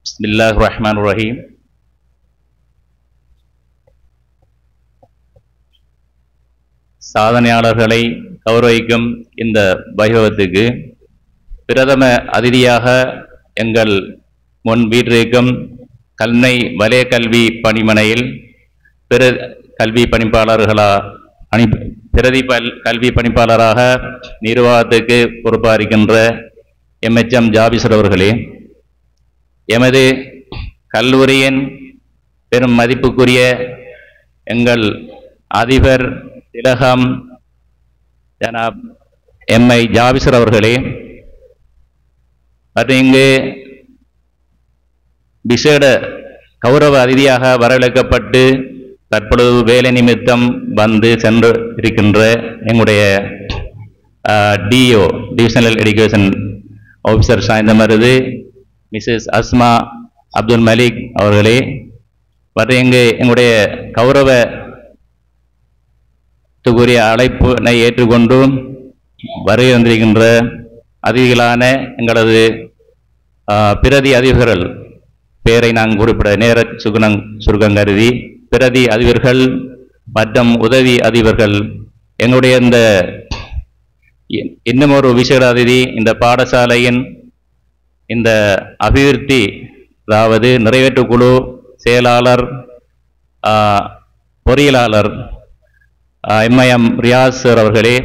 பிஸ்மில்லாஹிர்ரஹ்மானிர்ரஹீம். சாதனையாளர்களை கௌரவிக்கும் இந்த வைபவத்துக்கு பிரதம அதிதியாக எங்கள் முன் வீற்றிருக்கும் கல்னை வலய கல்வி பணிமனையில் கல்வி பிரதி கல்வி பணிப்பாளராக நிர்வாகத்துக்கு பொறுப்பாயிருக்கின்ற MHM ஜாபிசர் அவர்களே, எமது கல்லூரியின் பெரும் மதிப்புக்குரிய எங்கள் அதிபர் திலகம் ஜனாப் MI ஜாபிசர் அவர்களே, மற்றும் இங்கு விசேட கௌரவ அதிதியாக வரவேற்கப்பட்டு தற்பொழுது வேலை நிமித்தம் வந்து சென்று இருக்கின்ற எங்களுடைய DO divisional education officer Sainthamaruthu Mrs Asma Abdul Malik அவர்களே, மற்றும் எங்களுடைய கௌரவத்துக்குரிய அழைப்பினை ஏற்றுக்கொண்டு வருகை வந்திருக்கின்ற அதிதிகளான எங்களது பிரதி அதிபர்கள் பெயரை நான் குறிப்பிட நேர சுருக்கம் கருதி பிரதி அதிபர்கள் மற்றும் உதவி அதிபர்கள், எங்களுடைய இந்த இன்னும் ஒரு விசேட அதிதி இந்த பாடசாலையின் இந்த அபிவிருத்தி, அதாவது நிறைவேற்று குழு செயலாளர் பொறியியலாளர் MIM ரியாஸ் சார் அவர்களே,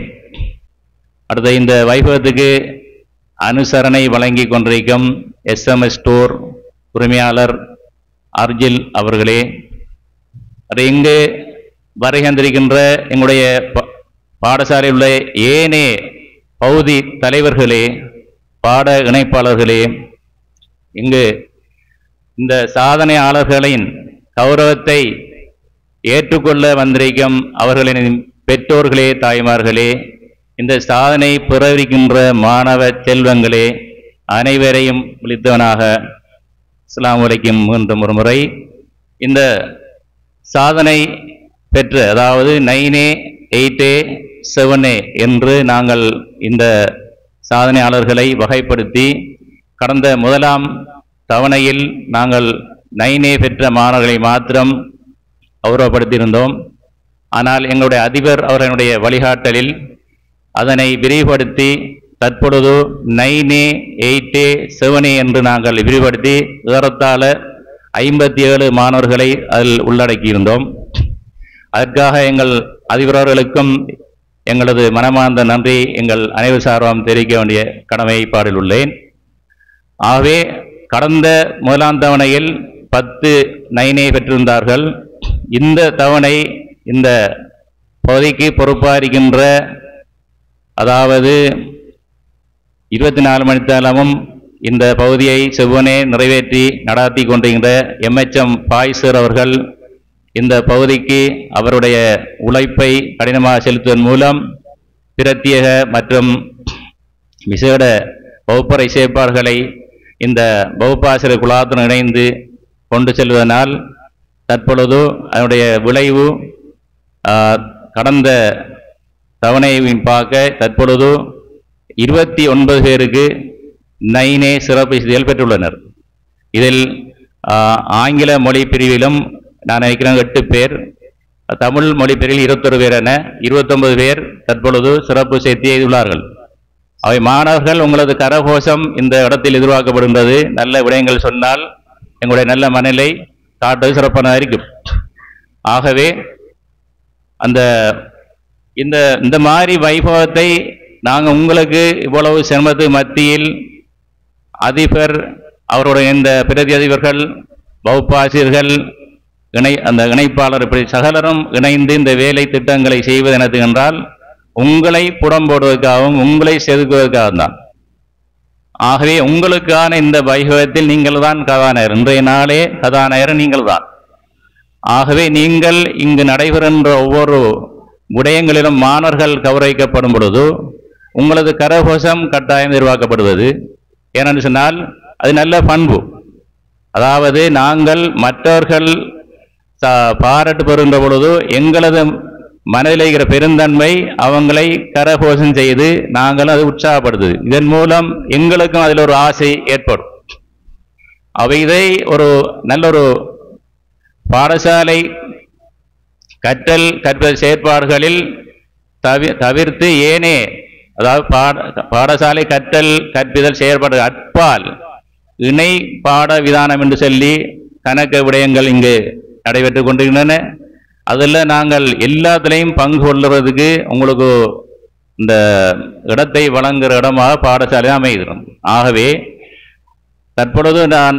அடுத்த இந்த வைபவத்துக்கு அனுசரணை வழங்கி கொண்டிருக்கும் SMS ஸ்டோர் உரிமையாளர் அர்ஜில் அவர்களே, அது இங்கு வருகின்றிருக்கின்ற எங்களுடைய பாடசாலையில் உள்ள ஏனைய பகுதி தலைவர்களே, பாட இணைப்பாளர்களே, இங்கு இந்த சாதனையாளர்களின் கௌரவத்தை ஏற்றுக்கொள்ள வந்திருக்கும் அவர்களின் பெற்றோர்களே, தாய்மார்களே, இந்த சாதனை பிறவிக்கின்ற மாணவ செல்வங்களே, அனைவரையும் விழித்தவனாக அஸ்ஸலாமு அலைக்கும் மீண்டும் ஒரு முறை. இந்த சாதனை பெற்ற, அதாவது 9A 8A 7A என்று நாங்கள் இந்த சாதனையாளர்களை வகைப்படுத்தி கடந்த முதலாம் தவணையில் நாங்கள் 9A பெற்ற மாணவர்களை மாத்திரம் கௌரவப்படுத்தியிருந்தோம். ஆனால் எங்களுடைய அதிபர் அவர்களுடைய வழிகாட்டலில் அதனை விரிவுபடுத்தி தற்பொழுது 9A 8A 7A என்று நாங்கள் விரிவுபடுத்தி ஏறத்தாழ 57 மாணவர்களை அதில் உள்ளடக்கியிருந்தோம். அதற்காக எங்கள் அதிபர்களுக்கும் எங்களது மனமார்ந்த நன்றி எங்கள் அனைவர் சார்பாகவும் தெரிவிக்க வேண்டிய கடமைப்பாடில் உள்ளேன். ஆகவே கடந்த முதலாம் தவணையில் 10 9A பெற்றிருந்தார்கள். இந்த தவணை இந்த பகுதிக்கு பொறுப்பாயிருக்கின்ற, அதாவது 24 மணித்தாலமும் இந்த பகுதியை செவ்வனே நிறைவேற்றி நடாத்தி கொண்டிருக்கின்ற MHM பாய்சர் அவர்கள் இந்த பகுதிக்கு அவருடைய உழைப்பை கடினமாக செலுத்துவதன் மூலம் பிரத்யேக மற்றும் விசேட வகுப்பறை செயற்பாடுகளை இந்த வகுப்பாசிரியர் குழாத்துடன் இணைந்து கொண்டு செல்வதனால் தற்பொழுது அதனுடைய விளைவு கடந்த தவணையின் பார்க்க தற்பொழுது 29 பேருக்கு 9A சிறப்பு செய்திகள் பெற்றுள்ளனர். இதில் ஆங்கில மொழி பிரிவிலும் நான் நினைக்கிறேன் 8 பேர், தமிழ் மொழி பிரிவில் 21 பேர் என 29 பேர் தற்பொழுது சிறப்பு சேர்த்து செய்துள்ளார்கள். அவை மாணவர்கள் உங்களது கரகோஷம் இந்த இடத்தில் எதிர்பார்க்கப்படுகின்றது. நல்ல விடயங்கள் சொன்னால் எங்களுடைய நல்ல மனநிலை காட்டுவது சிறப்பானதாக இருக்கும். ஆகவே இந்த மாதிரி வைபவத்தை நாங்கள் உங்களுக்கு இவ்வளவு சிரமத்து மத்தியில் அதிபர் அவருடைய இந்த பிரதி அதிபர்கள் வகுப்பாசிரியர்கள் அந்த இணைப்பாளர் இப்படி சகலரும் இணைந்து இந்த வேலை திட்டங்களை செய்வது எனது என்றால் உங்களை புடம்போடுவதற்காகவும் உங்களை செதுக்குவதற்காக தான். ஆகவே உங்களுக்கான இந்த வைபவத்தில் நீங்கள் தான் கதாநாயகர், இன்றைய நாளே கதாநாயகர் நீங்கள் தான். ஆகவே நீங்கள் இங்கு நடைபெறுகின்ற ஒவ்வொரு விடயங்களிலும் மாணவர்கள் கௌரவிக்கப்படும் பொழுது உங்களது கரகோஷம் கட்டாயம் எதிர்பார்க்கப்படுவது. ஏனென்று சொன்னால் அது நல்ல பண்பு. அதாவது நாங்கள் மற்றவர்கள் பாராட்டு பெறுகின்ற பொழுது எங்களது மனதில் இருக்கிற பெருந்தன்மை அவங்களை கரகோஷம் செய்து நாங்கள் அது உற்சாகப்படுது. இதன் மூலம் எங்களுக்கும் அதில் ஒரு ஆசை ஏற்படும். இதை ஒரு நல்ல ஒரு பாடசாலை கற்றல் செயற்பாடுகளில் தவிர்த்து ஏனே, அதாவது பாடசாலை கற்பித்தல் செயற்பாடு அற்பால் இணை பாட விதானம் என்று சொல்லி கணக்கு விடயங்கள் இங்கு நடைபெற்றுக் கொண்டிருக்கின்றன. அதில் நாங்கள் எல்லாத்திலையும் பங்கு கொள்ளுறதுக்கு உங்களுக்கு இந்த இடத்தை வழங்குகிற இடமாக பாடசாலை அமைகிறோம். ஆகவே தற்பொழுது நான்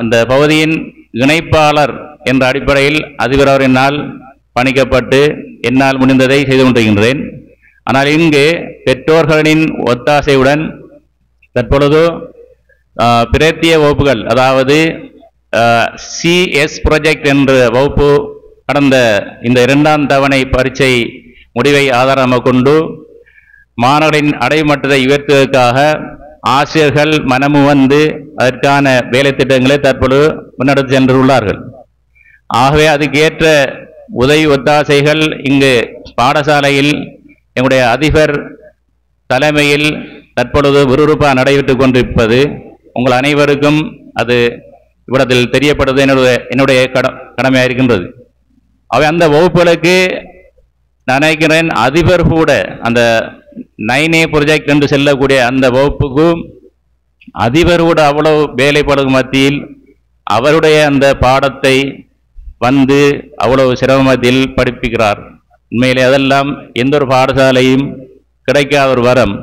இந்த பகுதியின் இணைப்பாளர் என்ற அடிப்படையில் அதிபர் அவரினால் பணிக்கப்பட்டு என்னால் முடிந்ததை செய்து கொண்டிருக்கின்றேன். ஆனால் இங்கு பெற்றோர்களின் ஒத்தாசையுடன் தற்பொழுது பிரத்திய வகுப்புகள், அதாவது சிஎஸ் ப்ராஜெக்ட் என்ற வகுப்பு கடந்த இந்த 2ஆம் தவணை பரீட்சை முடிவை ஆதாரமாக கொண்டு மாணவர்களின் அடைமட்டத்தை உயர்த்துவதற்காக ஆசிரியர்கள் மனமு வந்து அதற்கான வேலை திட்டங்களை தற்பொழுது முன்னெடுத்து சென்றுள்ளார்கள். ஆகவே அதுக்கேற்ற உதவி ஒத்தாசைகள் இங்கு பாடசாலையில் எங்களுடைய அதிபர் தலைமையில் தற்பொழுது விறுவிறுப்பாக நடைபெற்றுக் கொண்டிருப்பது உங்கள் அனைவருக்கும் அது இவ்விடத்தில் தெரியப்படுவது என்னுடைய கடமையாக இருக்கின்றது. அவை அந்த வகுப்புகளுக்கு நான் நினைக்கிறேன் அதிபர் கூட அந்த 9A ப்ராஜெக்ட் என்று செல்லக்கூடிய அந்த வகுப்புக்கும் அதிபர் கூட அவ்வளவு வேலைப்பாடு மத்தியில் அவருடைய அந்த பாடத்தை வந்து அவ்வளவு சிரமத்தில் படிப்பிக்கிறார். உண்மையிலே அதெல்லாம் எந்த ஒரு பாடசாலையும் கிடைக்காத ஒரு வரம்.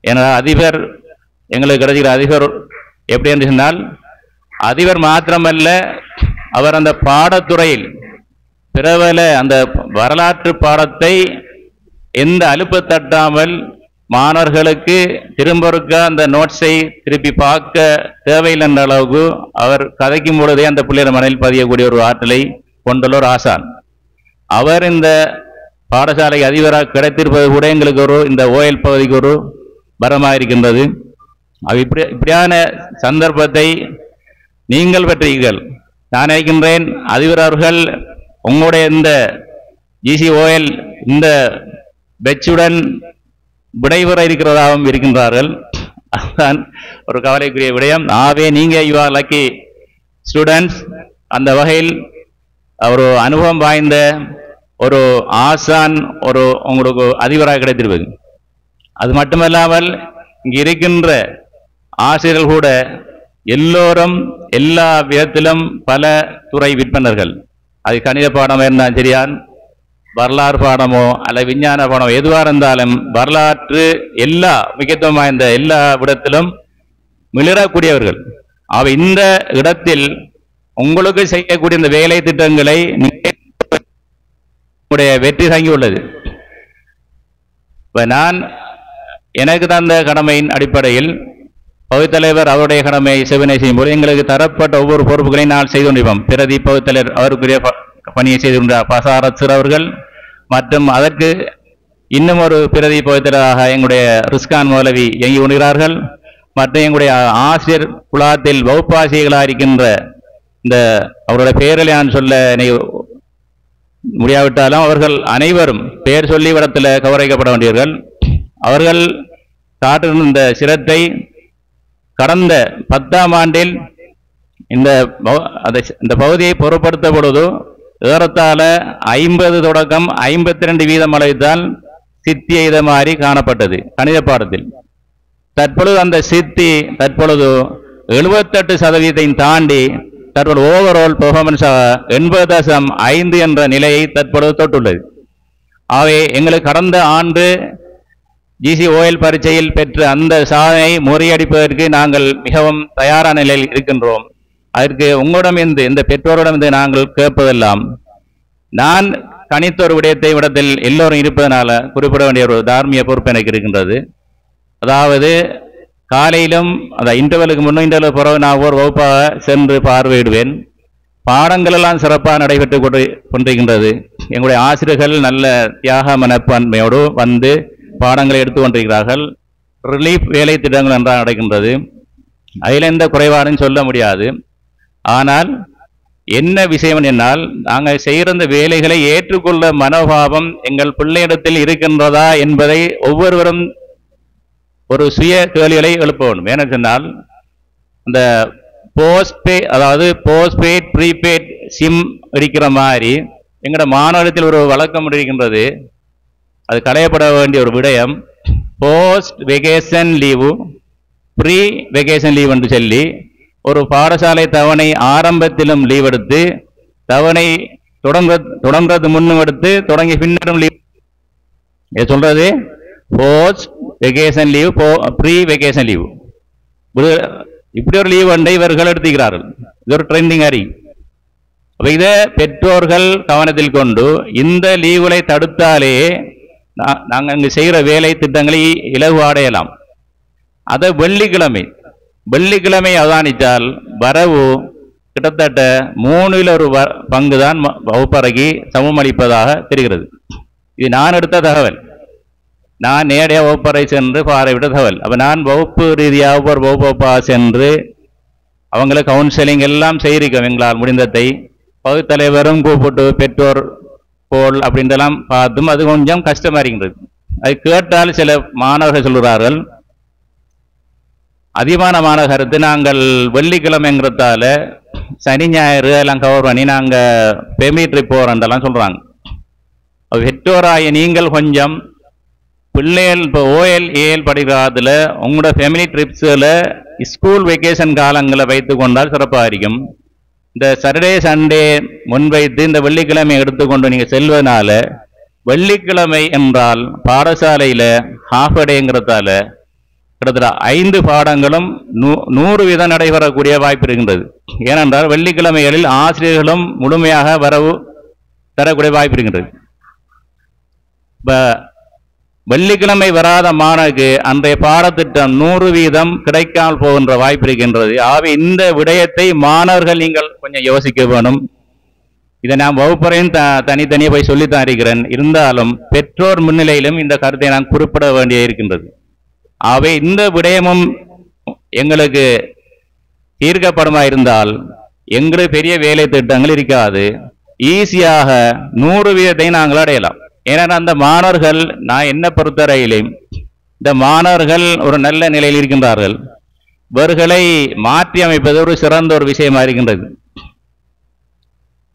ஏன்னா அதிபர் எங்களுக்கு கிடைக்கிற அதிபர் எப்படி என்று சொன்னால், அதிபர் மாத்திரமல்ல, அவர் அந்த பாடத்துறையில் பிரபல அந்த வரலாற்று பாடத்தை எந்த அலுப்பு தட்டாமல் மாணவர்களுக்கு திரும்ப அந்த நோட்ஸை திருப்பி பார்க்க தேவையில்லை என்ற அளவுக்கு அவர் கதைக்கும் பொழுதே அந்த பிள்ளைகள் மனதில் பதியக்கூடிய ஒரு ஆற்றலை கொண்டுள்ள ஒரு ஆசான். அவர் இந்த பாடசாலை அதிபராக கிடைத்திருப்பது கூட எங்களுக்கு ஒரு இந்த ஓயல் பகுதிக்கு ஒரு வரமாக இருக்கின்றது. இப்படியான சந்தர்ப்பத்தை நீங்கள் பெற்றீர்கள். நான் நினைக்கின்றேன் அதிபர் அவர்கள் உங்களுடைய இந்த GCOL இந்த பெச்சுடன் விடைபெற இருக்கிறதாகவும் இருக்கின்றார்கள். அதுதான் ஒரு கவலைக்குரிய விடயம். ஆகவே நீங்கள் யூ ஆர் லக்கி ஸ்டூடெண்ட்ஸ். அந்த வகையில் ஒரு அனுபவம் வாய்ந்த ஒரு ஆசான் ஒரு உங்களுக்கு அதிபராக கிடைத்திருப்பது. அது மட்டுமல்லாமல் இங்கு இருக்கின்ற ஆசிரியர்கள் கூட எல்லோரும் எல்லா விதத்திலும் பல துறை விற்பனர்கள். அது கணித பாடமாக இருந்தாலும் சரியான், வரலாறு பாடமோ அல்ல விஞ்ஞான பாடமோ எதுவாக இருந்தாலும் வரலாற்று எல்லா முக்கியத்துவம் வாய்ந்த எல்லா விடத்திலும் மிளறக்கூடியவர்கள். அவை இந்த இடத்தில் உங்களுக்கு செய்யக்கூடிய இந்த வேலை திட்டங்களை உங்களுடைய வெற்றி தங்கியுள்ளது. இப்போ நான் எனக்கு தந்த கடமையின் அடிப்படையில் பகுத்தலைவர் அவருடைய கடமையை செவனை செய்யும் போது எங்களுக்கு தரப்பட்ட ஒவ்வொரு பொறுப்புகளையும் நான் செய்து கொண்டிருப்போம். பிரதி பகுத்தலைவர் அவருக்குரிய பணியை செய்து கொண்டார் பசாரத் அவர்கள், மற்றும் அதற்கு இன்னும் ஒரு பிரதி பகுத்தலராக எங்களுடைய ரிஸ்கான் மௌலவி இயங்கி கொண்டிருக்கிறார்கள். மற்றும் எங்களுடைய ஆசிரியர் குழாத்தில் வகுப்பாசிரியர்களாக இருக்கின்ற இந்த அவருடைய பெயரில் நான் சொல்ல முடியாவிட்டாலும் அவர்கள் அனைவரும் பெயர் சொல்லி இடத்தில் கௌரவிக்கப்பட வேண்டியவர்கள். அவர்கள் காட்டுகின்ற இந்த சிரத்தை கடந்த 10ஆம் ஆண்டில் இந்த பகுதியை பொருட்படுத்த பொழுது ஏறத்தாழ 50 தொடக்கம் 52% அளவுதான் சித்தி எய்த மாதிரி காணப்பட்டது கணித பாடத்தில். தற்பொழுது அந்த சித்தி தற்பொழுது 78% தாண்டி தற்போது ஓவரால் பெர்ஃபார்மன்ஸாக 80.5 என்ற நிலையை தற்பொழுது தொட்டுள்ளது. ஆகவே எங்களுக்கு கடந்த ஆண்டு GCOL பரீட்சையில் பெற்ற அந்த சாதனை முறியடிப்பதற்கு நாங்கள் மிகவும் தயாரான நிலையில் இருக்கின்றோம். அதற்கு உங்களிடமிருந்து இந்த பெற்றோரிடமிருந்து நாங்கள் கேட்பதெல்லாம், நான் கணித்த ஒரு விடயத்தை விடத்தில் எல்லோரும் இருப்பதனால குறிப்பிட வேண்டிய ஒரு தார்மீக பொறுப்பு எனக்கு இருக்கின்றது. அதாவது காலையிலும் அந்த இன்டர்வலுக்கு முன்னும் இன்டர்வல் பிறகு நான் ஒரு வகுப்பாக சென்று பார்வையிடுவேன். பாடங்கள் எல்லாம் சிறப்பாக நடைபெற்று கொண்டிருக்கின்றது. எங்களுடைய ஆசிரியர்கள் நல்ல தியாக மனப்பான்மையோடு வந்து பாடங்களை எடுத்து கொண்டிருக்கிறார்கள். ரிலீஃப் வேலை திட்டங்கள் நன்றாக நடக்கின்றது. அதில் எந்த குறைபாடும் சொல்ல முடியாது. ஆனால் என்ன விஷயம் என்னால், நாங்கள் செய்கிற இந்த வேலைகளை ஏற்றுக்கொள்ள மனோபாவம் எங்கள் பிள்ளையிடத்தில் இருக்கின்றதா என்பதை ஒவ்வொருவரும் ஒரு சுய கேள்விகளை எழுப்ப வேண்டும். ஏன்னு சொன்னால், இந்த போஸ்ட்பே அதாவது போஸ்ட்பெய்ட் ப்ரீபெய்ட் சிம் இருக்கிற மாதிரி எங்களோட மாநிலத்தில் ஒரு வழக்கம் இருக்கின்றது. அது களையப்பட வேண்டிய ஒரு விடயம். Post vacation leave, pre vacation leave என்று சொல்லி ஒரு பாடசாலை தவணை ஆரம்பத்திலும் லீவ் எடுத்து, தவணை தொடங்குறது முன்னும் எடுத்து, தொடங்கி பின்னரும் லீவ் சொல்றது post vacation leave, pre vacation leave. இப்படி ஒரு லீவ் ஒன்றை இவர்கள் எடுத்துக்கிறார்கள். இது ஒரு ட்ரெண்டிங் அறி. அப்ப இதை பெற்றோர்கள் கவனத்தில் கொண்டு இந்த லீவுகளை தடுத்தாலே நாங்கள் அங்கு செய்கிற வேலை திட்டங்களை இலகு அடையலாம். அதை வெள்ளிக்கிழமை அவதானித்தால் வரவு கிட்டத்தட்ட 3 பங்கு தான் வகுப்பறைக்கு சமமளிப்பதாக தெரிகிறது. இது நான் எடுத்த தகவல். நான் நேரடியாக வகுப்பறை சென்று பார்வையிட்ட தகவல். அப்போ நான் வகுப்பு ரீதியாக ஒவ்வொரு வகுப்பாக சென்று அவங்கள கவுன்சிலிங் எல்லாம் செய்திருக்கோம் எங்களால் முடிந்ததை. பகுத்தலைவரும் கூப்பிட்டு பெற்றோர் போல் அப்படின்றலாம் பார்த்தும் அது கொஞ்சம் கஷ்டமாக இருக்கின்றது. அது கேட்டால் சில மாணவர்கள் சொல்கிறார்கள், அதிகமான மாணவர்களுக்கு நாங்கள் வெள்ளிக்கிழமைங்கிறதால சனி ஞாயிறு எல்லாம் கவர் பண்ணி நாங்கள் ஃபெமிலி ட்ரிப் போகிறோன்றலாம் சொல்கிறாங்க. பெற்றோராய நீங்கள் கொஞ்சம் பிள்ளைகள் இப்போ OL படிக்கிறதுல உங்களோட ஃபேமிலி ட்ரிப்ஸில் ஸ்கூல் வெக்கேஷன் காலங்களை வைத்து கொண்டால் சிறப்பாக இருக்கும். இந்த சாட்டர்டே சண்டே முன்வைத்து இந்த வெள்ளிக்கிழமை எடுத்துக்கொண்டு நீங்கள் செல்வதனால வெள்ளிக்கிழமை என்றால் பாடசாலையில் ஹாஃப் டேங்கிறதால கிட்டத்தட்ட 5 பாடங்களும் 100% நடைபெறக்கூடிய வாய்ப்பு இருக்கின்றது. ஏனென்றால் வெள்ளிக்கிழமைகளில் ஆசிரியர்களும் முழுமையாக வரவு தரக்கூடிய வாய்ப்பு இருக்கின்றது. இப்போ வெள்ளிக்கிழமை வராத மாணவருக்கு அன்றைய பாடத்திட்டம் 100% கிடைக்காமல் போகின்ற வாய்ப்பு இருக்கின்றது. ஆகவே இந்த விடயத்தை மாணவர்கள் நீங்கள் கொஞ்சம் யோசிக்க வேணும். இதை நான் வகுப்பறையும் தனித்தனியே போய் சொல்லித்தான் இருக்கிறேன். இருந்தாலும் பெற்றோர் முன்னிலையிலும் இந்த கருத்தை நான் குறிப்பிட வேண்டிய இருக்கின்றது. ஆகவே இந்த விடயமும் எங்களுக்கு தீர்க்கப்படுமா இருந்தால் எங்களுக்கு பெரிய வேலை திட்டங்கள் இருக்காது. ஈஸியாக 100% நாங்கள் அடையலாம். ஏன்னா அந்த மாணவர்கள், நான் என்ன பொறுத்தவரையிலும் இந்த மாணவர்கள் ஒரு நல்ல நிலையில் இருக்கின்றார்கள். இவர்களை மாற்றி அமைப்பது ஒரு சிறந்த ஒரு விஷயமா இருக்கின்றது.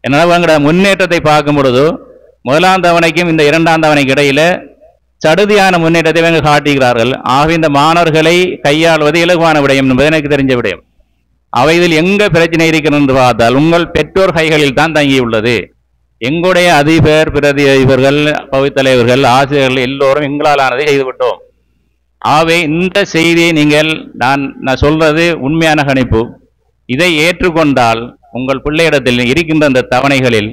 என்னால் அவங்களோட முன்னேற்றத்தை பார்க்கும் பொழுது முதலாம் தவணைக்கும் இந்த 2ஆம் தவணைக்கு இடையில சடுதியான முன்னேற்றத்தை இவங்க காட்டுகிறார்கள். ஆகவே இந்த மாணவர்களை கையாளுவது இலகுவான விடயம் என்பது எனக்கு தெரிஞ்ச விடயம். அவை இதில் எங்க பிரச்சனை இருக்கிறது என்று பார்த்தால் உங்கள் பெற்றோர் கைகளில் தான் தங்கியுள்ளது. எங்களுடைய அதிபர், பிரதி அதிபர்கள், பகுத்தலைவர்கள், ஆசிரியர்கள் எல்லோரும் எங்களால் ஆனதை செய்துவிட்டோம். ஆகவே இந்த செய்தியை நீங்கள் நான் சொல்றது உண்மையான கணிப்பு. இதை ஏற்றுக்கொண்டால் உங்கள் பிள்ளையிடத்தில் இருக்கின்ற இந்த தவணைகளில்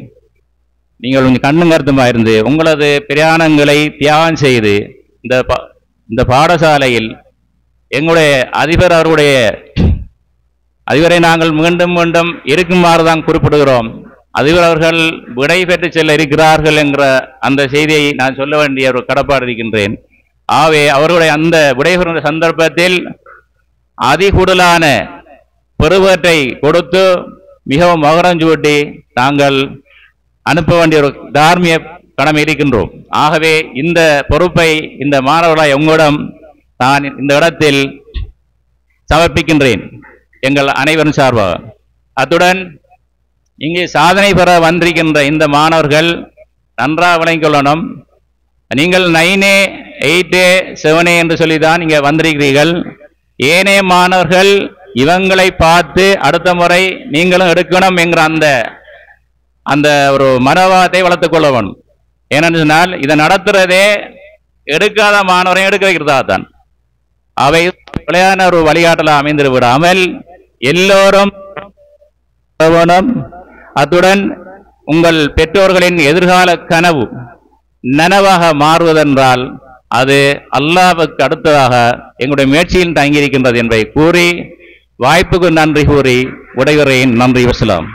நீங்கள் கொஞ்சம் கண்ணும் கருத்துமாக இருந்து உங்களது பிரயாணங்களை தியாகம் செய்து இந்த பாடசாலையில் எங்களுடைய அதிபர் அவருடைய அதிபரை நாங்கள் மீண்டும் மீண்டும் இருக்குமாறு தான் குறிப்பிடுகிறோம். அதிபர் அவர்கள் விடை பெற்று செல்ல இருக்கிறார்கள் என்ற அந்த செய்தியை நான் சொல்ல வேண்டிய ஒரு கடப்பாடு இருக்கின்றேன். ஆகவே அவர்களுடைய அந்த விடைபெறுகின்ற சந்தர்ப்பத்தில் அதிகூடுதலான பெறுவற்றை கொடுத்து மிகவும் மகரஞ்சூட்டி நாங்கள் அனுப்ப வேண்டிய ஒரு தார்மீக கடமை இருக்கின்றோம். ஆகவே இந்த பொறுப்பை இந்த மாணவர்களாய் உங்களிடம் நான் இந்த இடத்தில் சமர்ப்பிக்கின்றேன் எங்கள் அனைவரும் சார்பாக. அத்துடன் இங்கே சாதனை பெற வந்திருக்கின்ற இந்த மாணவர்கள் நன்றாக விளங்கிக் கொள்ளணும். நீங்கள் 9A 8A 7A என்று சொல்லிதான் இங்கே வந்திருக்கிறீர்கள். ஏனைய மாணவர்கள் இவங்களை பார்த்து அடுத்த முறை நீங்களும் எடுக்கணும் என்கிற அந்த ஒரு மனோபாவத்தை வளர்த்துக் கொள்ள வேணும். ஏனென்று சொன்னால் இதை நடத்துறதே எடுக்காத மாணவரையும் எடுக்க வைக்கிறதா தான். அவை விளையாட ஒரு வழிகாட்டல அமைந்து விடாமல் எல்லோரும். அத்துடன் உங்கள் பெற்றோர்களின் எதிர்கால கனவு நனவாக மாறுவதென்றால் அது அல்லாஹ்வுக்கு அடுத்ததாக எங்களுடைய முயற்சியில் தங்கியிருக்கின்றது என்பதை கூறி வாய்ப்புக்கு நன்றி கூறி விடைபெறுகிறேன். நன்றி. வஸ்ஸலாம்.